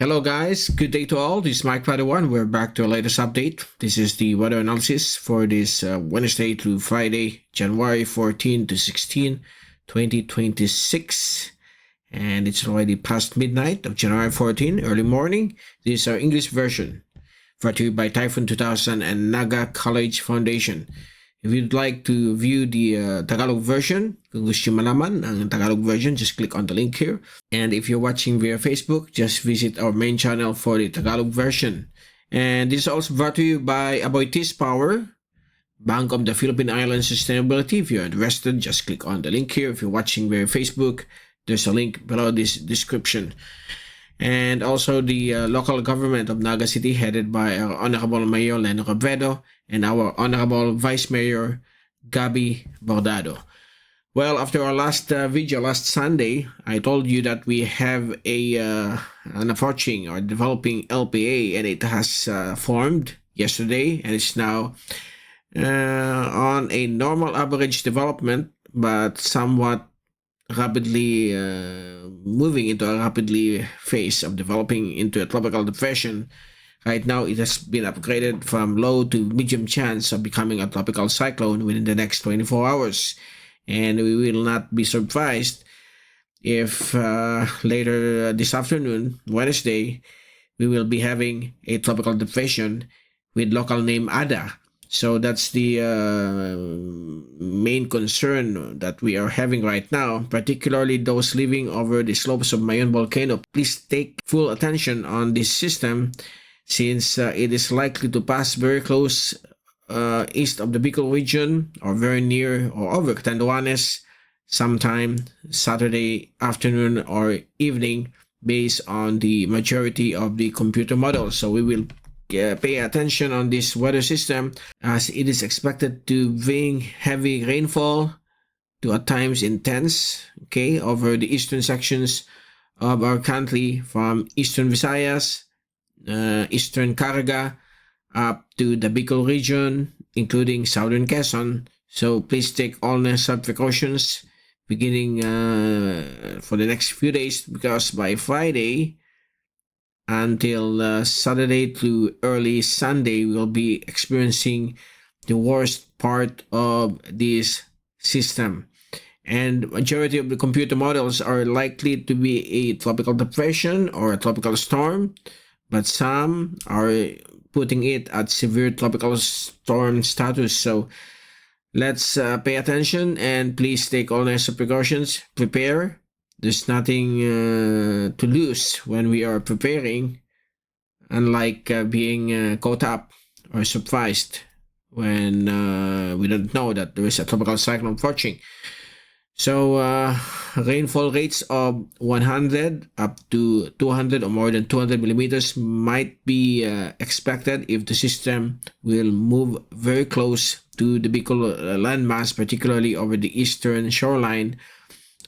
Hello guys, good day to all. This is Mike Padua and we're back to a latest update. This is the weather analysis for this Wednesday through Friday, January 14 to 16, 2026. And it's already past midnight of January 14, early morning. This is our English version, brought to you by Typhoon 2000 and Naga College Foundation. If you'd like to view the Tagalog version, kung gusto nyo malaman ang Tagalog version, just click on the link here. And if you're watching via Facebook, just visit our main channel for the Tagalog version. And this is also brought to you by Aboitiz Power, Bank of the Philippine Islands Sustainability. If you're interested, just click on the link here. If you're watching via Facebook, there's a link below this description. And also the local government of Naga City, headed by our Honorable Mayor Leno Cabredo and our Honorable Vice Mayor Gabi Bordado. Well, after our last video last Sunday, I told you that we have an approaching or developing LPA, and it has formed yesterday, and it's now on a normal average development, but somewhat rapidly moving into a rapidly phase of developing into a tropical depression. Right now, it has been upgraded from low to medium chance of becoming a tropical cyclone within the next 24 hours. And we will not be surprised if later this afternoon, Wednesday, we will be having a tropical depression with local name Ada. So that's the main concern that we are having right now, particularly those living over the slopes of Mayon volcano. Please take full attention on this system, since it is likely to pass very close east of the Bicol region, or very near or over Catanduanes sometime Saturday afternoon or evening, based on the majority of the computer models. So we will pay attention on this weather system, as it is expected to bring heavy rainfall to at times intense, over the eastern sections of our country, from eastern Visayas, eastern Caraga, up to the Bicol region, including southern Quezon. So please take all necessary precautions beginning for the next few days, because by Friday until Saturday to early Sunday, we'll be experiencing the worst part of this system. And majority of the computer models are likely to be a tropical depression or a tropical storm, but some are putting it at severe tropical storm status. So let's pay attention, and please take all necessary precautions. Prepare. There's nothing to lose when we are preparing, unlike being caught up or surprised when we don't know that there is a tropical cyclone approaching. So rainfall rates of 100 up to 200 or more than 200 millimeters might be expected if the system will move very close to the Bicol landmass, particularly over the eastern shoreline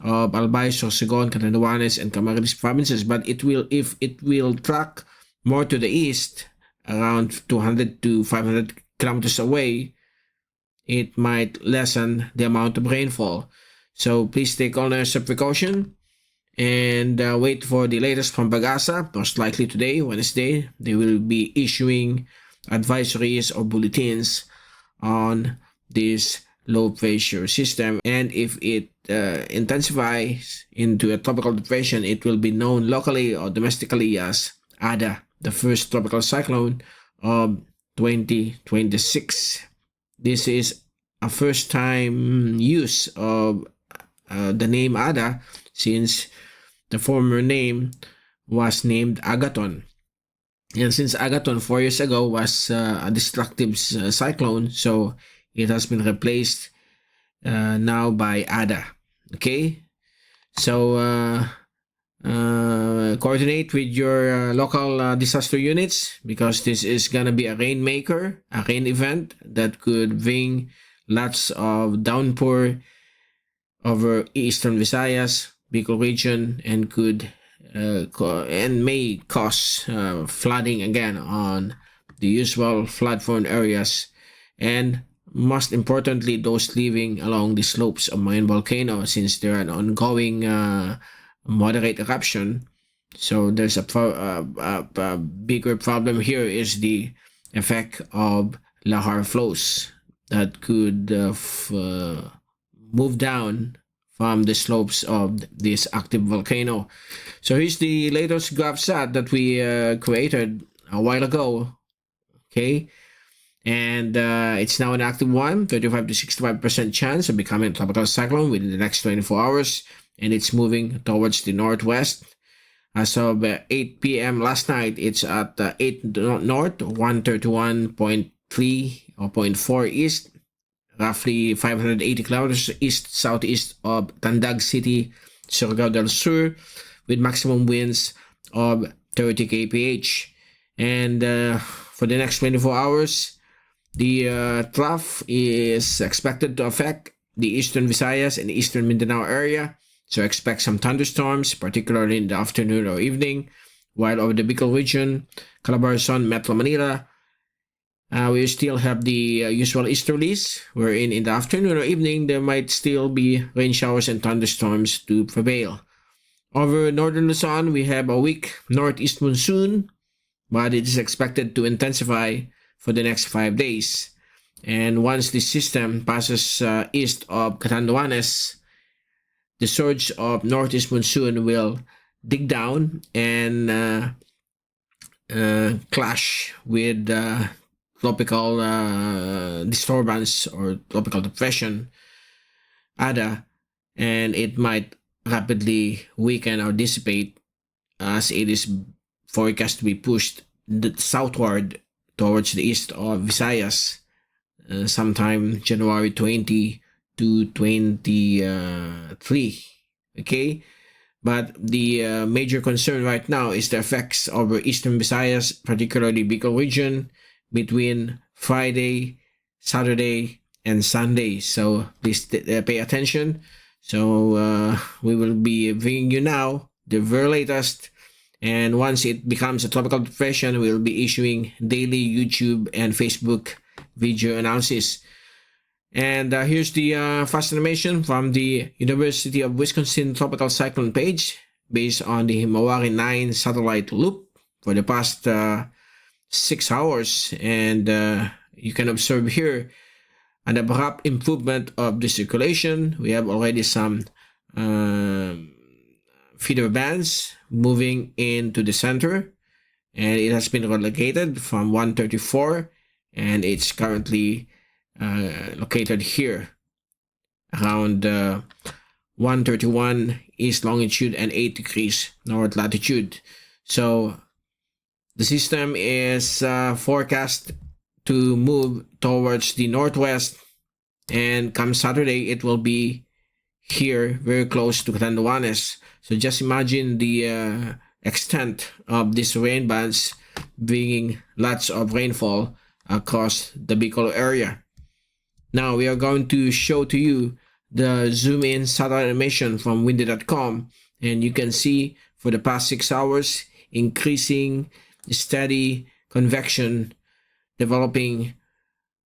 of Albay, Sorsogon, Catanduanes, and Camarines provinces. But if it will track more to the east, around 200 to 500 kilometers away, it might lessen the amount of rainfall. So please take all necessary precaution, and wait for the latest from Pag-asa. Most likely today, Wednesday, they will be issuing advisories or bulletins on this low pressure system, and if it intensifies into a tropical depression, it will be known locally or domestically as Ada, the first tropical cyclone of 2026. This is a first time use of the name Ada, since the former name was named Agaton. And since Agaton 4 years ago was a destructive cyclone, so it has been replaced now by Ada. So coordinate with your local disaster units, because this is gonna be a rainmaker, a rain event that could bring lots of downpour over eastern Visayas, Bicol region, and could and may cause flooding again on the usual flood-prone areas, and most importantly, those living along the slopes of Mayon volcano, since there are an ongoing moderate eruption So there's a bigger problem here is the effect of lahar flows that could move down from the slopes of this active volcano. So here's the latest graph set that we created a while ago. Okay, and it's now an active one, 35 to 65% chance of becoming a tropical cyclone within the next 24 hours, and it's moving towards the northwest. As of 8 p.m. last night, it's at 8 north, 131.3 or point 4 east, roughly 580 kilometers east-southeast of Tandag City, Surigao del Sur, with maximum winds of 30 kph. And for the next 24 hours, the trough is expected to affect the eastern Visayas and eastern Mindanao area. So expect some thunderstorms, particularly in the afternoon or evening, while over the Bicol region, Calabarzon, Metro Manila, we still have the usual easterlies, wherein in the afternoon or evening, there might still be rain showers and thunderstorms to prevail. Over northern Luzon, we have a weak northeast monsoon, but it is expected to intensify for the next 5 days. And once this system passes east of Catanduanes, the surge of northeast monsoon will dig down and clash with tropical disturbance or tropical depression, ADA, and it might rapidly weaken or dissipate as it is forecast to be pushed southward towards the east of Visayas sometime January 20 to 23. Okay, but the major concern right now is the effects over eastern Visayas, particularly Bicol region, between Friday, Saturday, and Sunday. So please pay attention. So we will be bringing you now the very latest, and once it becomes a tropical depression, we'll be issuing daily YouTube and Facebook video analysis. And here's the fast animation from the University of Wisconsin Tropical Cyclone page based on the Himawari 9 satellite loop for the past 6 hours. And you can observe here an abrupt improvement of the circulation. We have already some feeder bands moving into the center, and it has been relocated from 134, and it's currently located here around 131 east longitude and 8 degrees north latitude. So the system is forecast to move towards the northwest, and come Saturday it will be here very close to Catanduanes. So just imagine the extent of these rain bands bringing lots of rainfall across the Bicol area. Now we are going to show to you the zoom in satellite animation from windy.com, and you can see for the past 6 hours increasing steady convection developing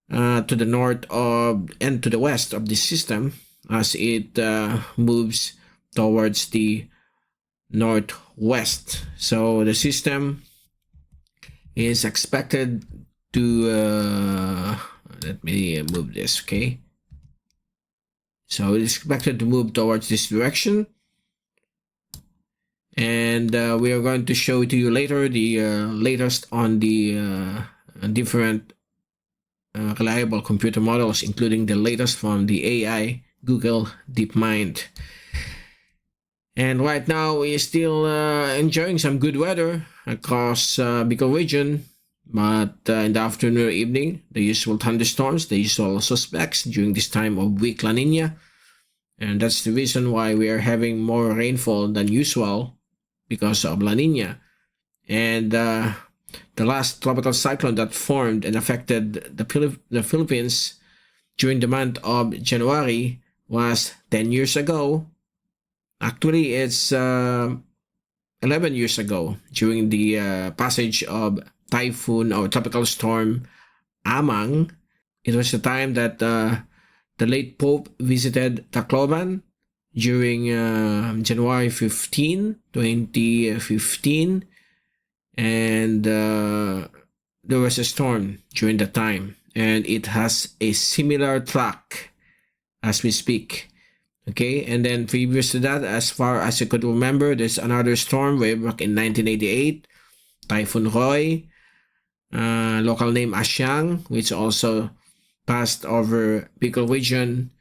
to the north of and to the west of this system as it moves towards the northwest. So the system is expected to let me move this. Okay, so it's expected to move towards this direction, and we are going to show to you later the latest on the different reliable computer models, including the latest from the AI Google DeepMind. And right now we're still enjoying some good weather across Bicol region, but in the afternoon or evening, the usual thunderstorms, the usual suspects during this time of weak La Nina. And that's the reason why we are having more rainfall than usual, because of La Nina. And the last tropical cyclone that formed and affected the Philippines during the month of January was 10 years ago. Actually, it's 11 years ago, during the passage of Typhoon or tropical storm Amang. It was the time that the late Pope visited Tacloban during January 15, 2015, and there was a storm during the time, and it has a similar track as we speak. Okay, and then previous to that, as far as I could remember, there's another storm way back in 1988, Typhoon Roy, local name Asyang, which also passed over Bicol region.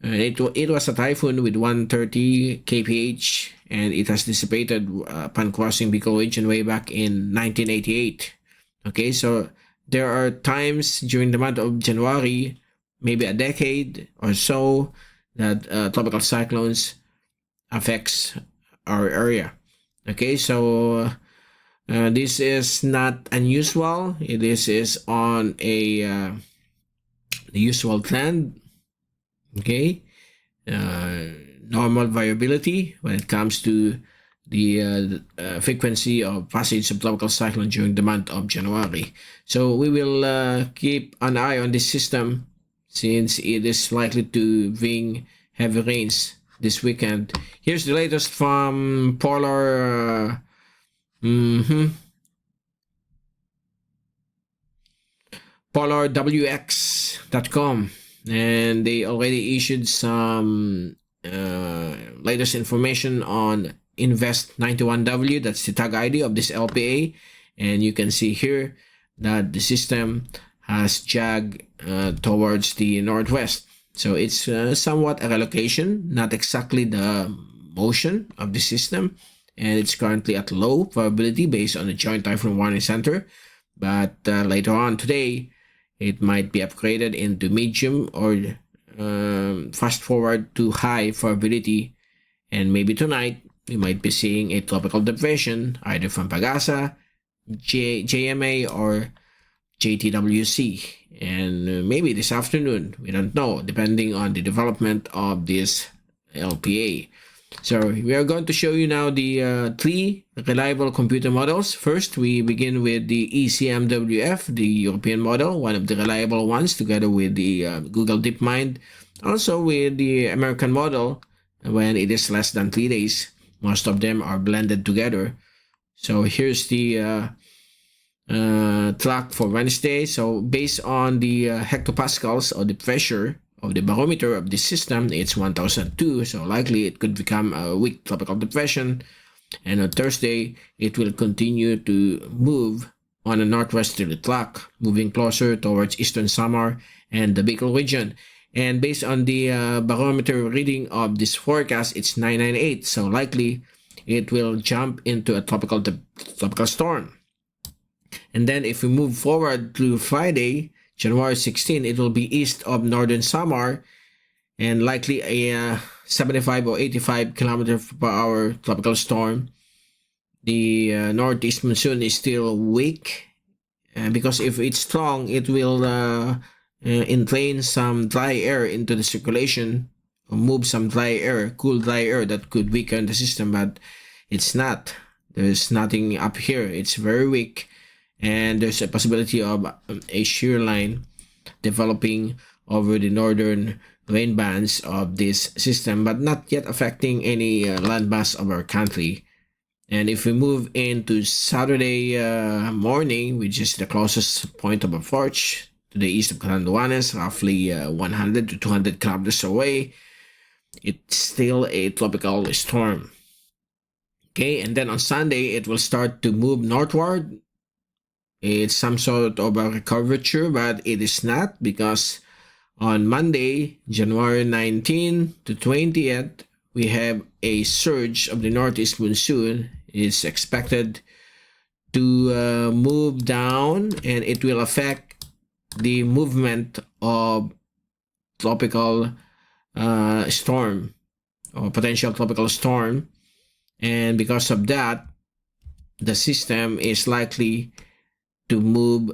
It was a typhoon with 130 kph, and it has dissipated upon crossing Bicol region way back in 1988. Okay, so there are times during the month of January, maybe a decade or so, that tropical cyclones affects our area. Okay, so this is not unusual. This is on a the usual trend. Okay, normal variability when it comes to the frequency of passage of tropical cyclone during the month of January. So we will keep an eye on this system, since it is likely to bring heavy rains this weekend. Here's the latest from Polar PolarWX.com, and they already issued some latest information on Invest 91W. That's the tag ID of this LPA, and you can see here that the system has jagged towards the northwest. So it's somewhat a relocation, not exactly the motion of the system, and it's currently at low probability based on the Joint Typhoon Warning Center. But later on today, it might be upgraded into medium or fast forward to high probability, and maybe tonight we might be seeing a tropical depression either from Pagasa, JMA, or JTWC, and maybe this afternoon, we don't know, depending on the development of this LPA. So we are going to show you now the three reliable computer models. First, we begin with the ECMWF, the European model, one of the reliable ones, together with the Google DeepMind, also with the American model when it is less than 3 days. Most of them are blended together. So here's the track for Wednesday. So based on the hectopascals, or the pressure of the barometer of the system, it's 1002, so likely it could become a weak tropical depression. And on Thursday, it will continue to move on a northwesterly track, moving closer towards eastern Samar and the Bicol region. And based on the barometer reading of this forecast, it's 998, so likely it will jump into a tropical storm. And then if we move forward to Friday, January 16, it will be east of northern Samar, and likely a 75 or 85 kilometers per hour tropical storm. The northeast monsoon is still weak, because if it's strong, it will entrain some dry air into the circulation, or move some dry air, cool dry air that could weaken the system, but it's not. There's nothing up here. It's very weak. And there's a possibility of a shear line developing over the northern rain bands of this system, but not yet affecting any landmass of our country. And if we move into Saturday morning, which is the closest point of approach to the east of Catanduanes, roughly 100 to 200 kilometers away, it's still a tropical storm. Okay, and then on Sunday, it will start to move northward. It's some sort of a curvature, but it is not, because on Monday, January 19 to 20th, we have a surge of the northeast monsoon. It's expected to move down, and it will affect the movement of tropical storm, or potential tropical storm. And because of that, the system is likely to move,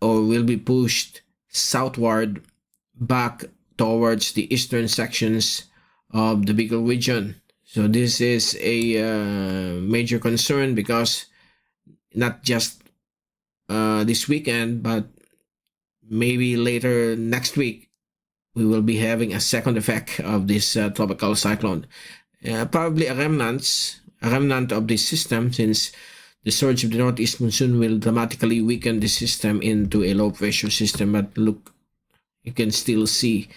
or will be pushed southward back towards the eastern sections of the Bicol region. So this is a major concern, because not just this weekend, but maybe later next week, we will be having a second effect of this tropical cyclone. Probably a remnant of this system, since the surge of the northeast monsoon will dramatically weaken the system into a low pressure system. But look, you can still see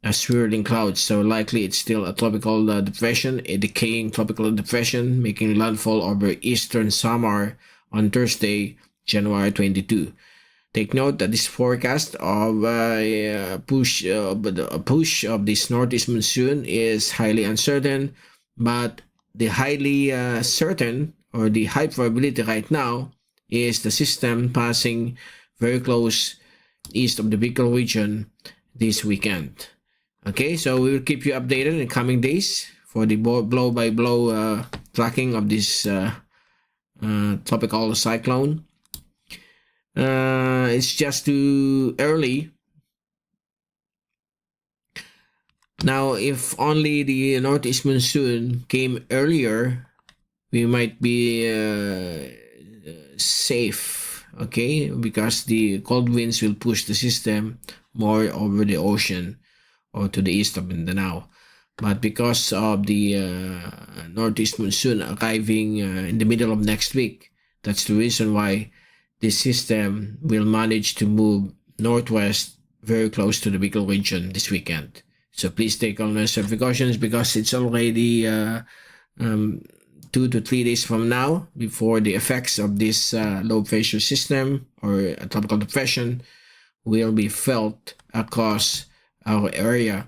a swirling clouds, so likely it's still a tropical depression, a decaying tropical depression, making landfall over eastern Samar on Thursday, January 22. Take note that this forecast of a push of this northeast monsoon is highly uncertain, but the highly certain, or the high probability right now, is the system passing very close east of the Bicol region this weekend. Okay, so we will keep you updated in the coming days for the blow-by-blow tracking of this tropical cyclone. It's just too early. Now, if only the northeast monsoon came earlier, we might be safe, okay? Because the cold winds will push the system more over the ocean or to the east of Mindanao. But because of the northeast monsoon arriving in the middle of next week, that's the reason why this system will manage to move northwest very close to the Bicol region this weekend. So please take all necessary precautions, because it's already 2 to 3 days from now before the effects of this low pressure system or a tropical depression will be felt across our area.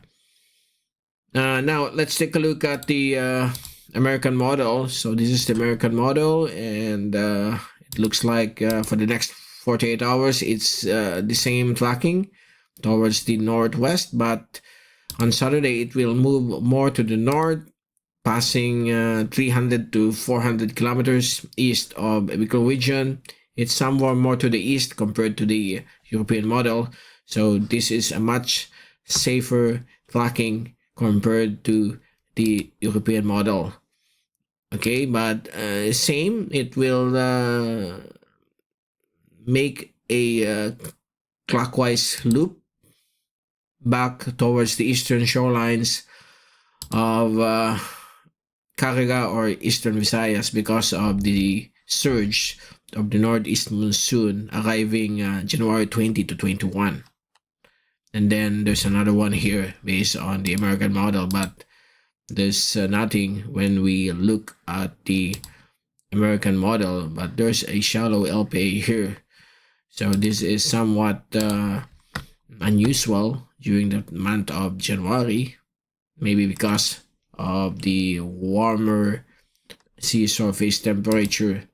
Now let's take a look at the American model. So this is the American model, and it looks like for the next 48 hours it's the same tracking towards the northwest, but on Saturday it will move more to the north, passing 300 to 400 kilometers east of the Bicol region. It's somewhat more to the east compared to the European model, so this is a much safer tracking compared to the European model. Okay, but same, it will make a clockwise loop back towards the eastern shorelines of Caraga or eastern Visayas, because of the surge of the northeast monsoon arriving January 20 to 21. And then there's another one here based on the American model, but there's nothing when we look at the American model, but there's a shallow LPA here. So this is somewhat unusual during the month of January, maybe because of the warmer sea surface temperature.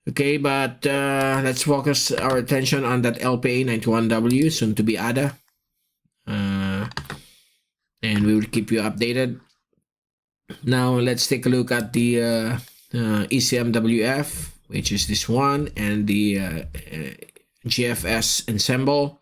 Okay, but let's focus our attention on that LPA 91W, soon to be ADA. And we will keep you updated. Now let's take a look at the ECMWF, which is this one, and the GFS ensemble.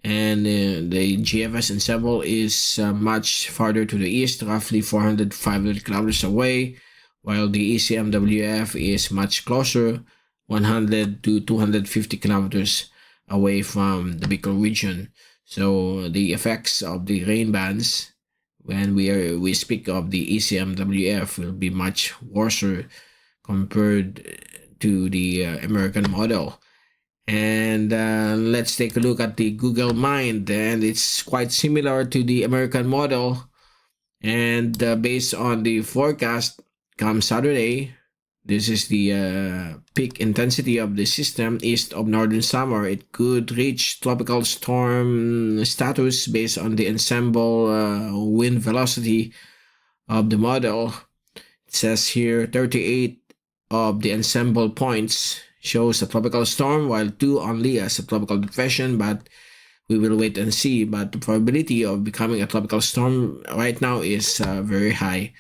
And the GFS ensemble is much farther to the east, roughly 400-500 kilometers away, while the ECMWF is much closer, 100 to 250 kilometers away from the Bicol region. So the effects of the rain bands, when we speak of the ECMWF, will be much worse compared to the American model. And let's take a look at the Google Mind, and it's quite similar to the American model. And based on the forecast, come Saturday, this is the peak intensity of the system east of northern Samar. It could reach tropical storm status based on the ensemble wind velocity of the model. It says here 38 of the ensemble points shows a tropical storm, while 2 only as a tropical depression, but we will wait and see. But the probability of becoming a tropical storm right now is very high,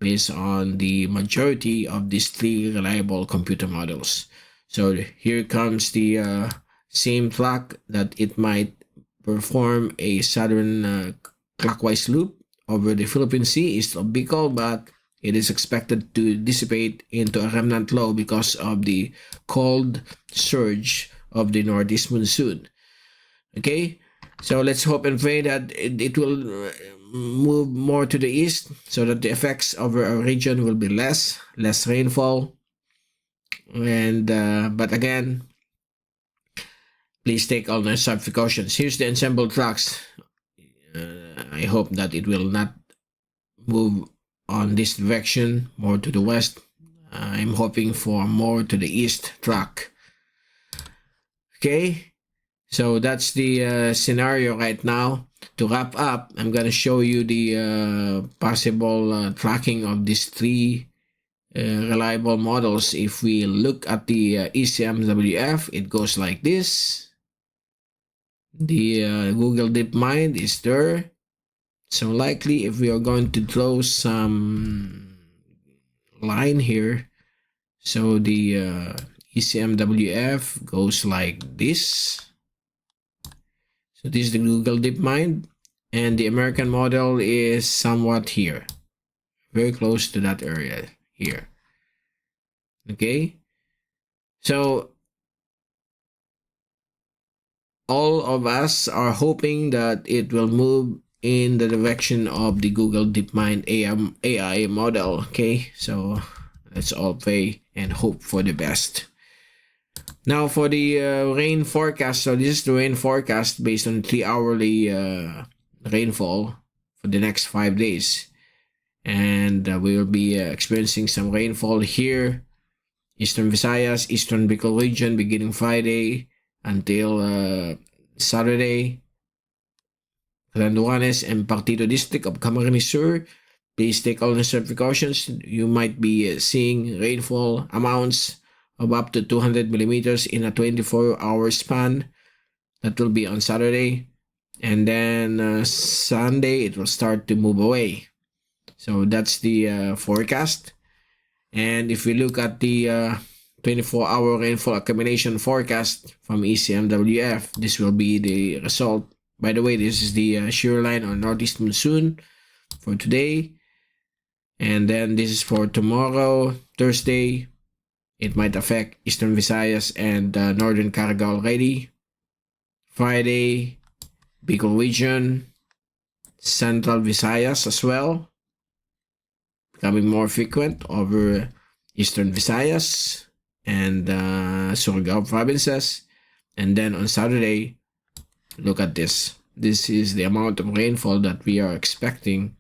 based on the majority of these 3 reliable computer models. So here comes the same track that it might perform a southern clockwise loop over the Philippine Sea east of Bicol, but it is expected to dissipate into a remnant low because of the cold surge of the northeast monsoon. Okay, So let's hope and pray that it will move more to the east so that the effects over our region will be less rainfall. And but again, please take all necessary precautions. Here's the ensemble tracks. I hope that it will not move on this direction more to the west. I'm hoping for more to the east track. Okay, so that's the scenario right now. To wrap up, I'm going to show you the possible tracking of these three reliable models. If we look at the ECMWF, it goes like this. The Google DeepMind is there. So likely if we are going to draw some line here, so the ECMWF goes like this. So this is the Google DeepMind, and the American model is somewhat here, very close to that area here. Okay, so all of us are hoping that it will move in the direction of the Google DeepMind AI model. Okay, so let's all pray and hope for the best. Now for the rain forecast. So this is the rain forecast based on 3-hourly rainfall for the next 5 days. And we will be experiencing some rainfall here, Eastern Visayas, Eastern Bicol region, beginning Friday until Saturday. Catanduanes and Partido District of Camarines Sur. Please take all necessary precautions. You might be seeing rainfall amounts of up to 200 millimeters in a 24-hour span. That will be on Saturday. And then Sunday, it will start to move away. So that's the forecast. And if we look at the 24-hour rainfall accumulation forecast from ECMWF, this will be the result. By the way, this is the shear line on northeast monsoon for today. And then this is for tomorrow, Thursday. It might affect Eastern Visayas and Northern Caraga already. Friday, Bicol region, Central Visayas as well, becoming more frequent over Eastern Visayas and Surigao provinces. And then on Saturday, look at this. This is the amount of rainfall that we are expecting.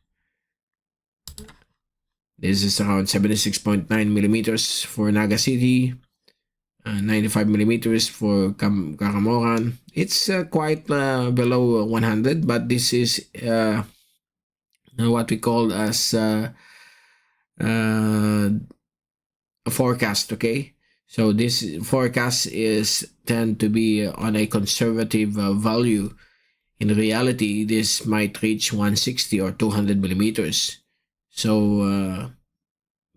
This is around 76.9 millimeters for Naga City, 95 millimeters for Caramoran. It's quite below 100, but this is what we call as a forecast. Okay, so this forecast is tend to be on a conservative value. In reality, this might reach 160 or 200 millimeters. So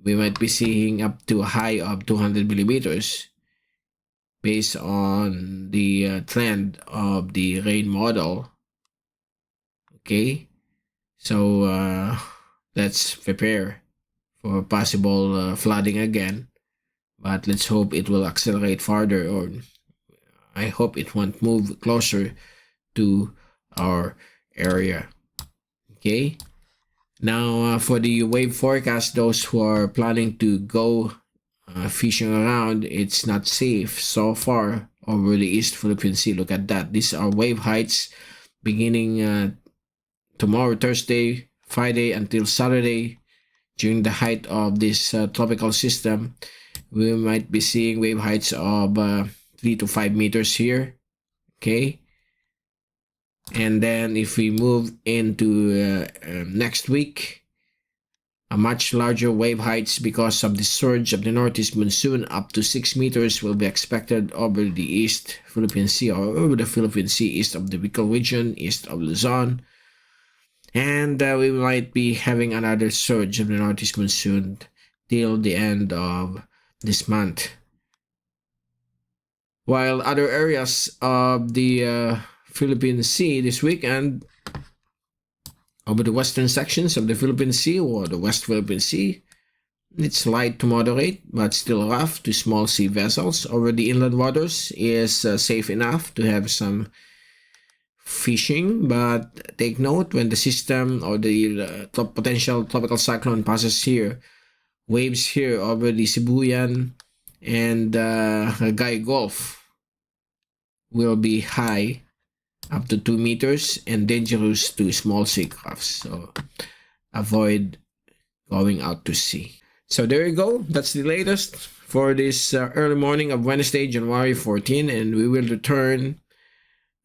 we might be seeing up to a high of 200 millimeters based on the trend of the rain model. Okay, so let's prepare for possible flooding again, but let's hope it will accelerate farther, or I hope it won't move closer to our area. Okay, now for the wave forecast, those who are planning to go fishing around, it's not safe so far over the East Philippine Sea. Look at that. These are wave heights beginning tomorrow, Thursday, Friday until Saturday. During the height of this tropical system, we might be seeing wave heights of 3 to 5 meters here. Okay, and then if we move into next week, a much larger wave heights because of the surge of the northeast monsoon, up to 6 meters will be expected over the East Philippine Sea, or over the Philippine Sea, east of the Bicol region, east of Luzon. And we might be having another surge of the northeast monsoon till the end of this month. While other areas of the Philippine Sea this weekend, over the western sections of the Philippine Sea or the West Philippine Sea, it's light to moderate, but still rough to small sea vessels. Over the inland waters is safe enough to have some fishing, but take note when the system or the potential tropical cyclone passes here, waves here over the Sibuyan and Gai Gulf will be high, up to 2 meters, and dangerous to small sea crafts. So avoid going out to sea. So there you go. That's the latest for this early morning of Wednesday, January 14, and we will return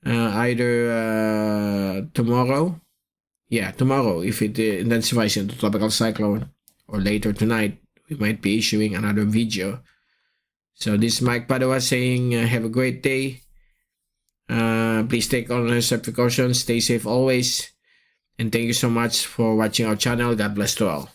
either tomorrow. Yeah, tomorrow, if it intensifies into tropical cyclone, or later tonight, we might be issuing another video. So this is Mike Padua saying have a great day. Please take all necessary precautions. Stay safe always. And thank you so much for watching our channel. God bless to all.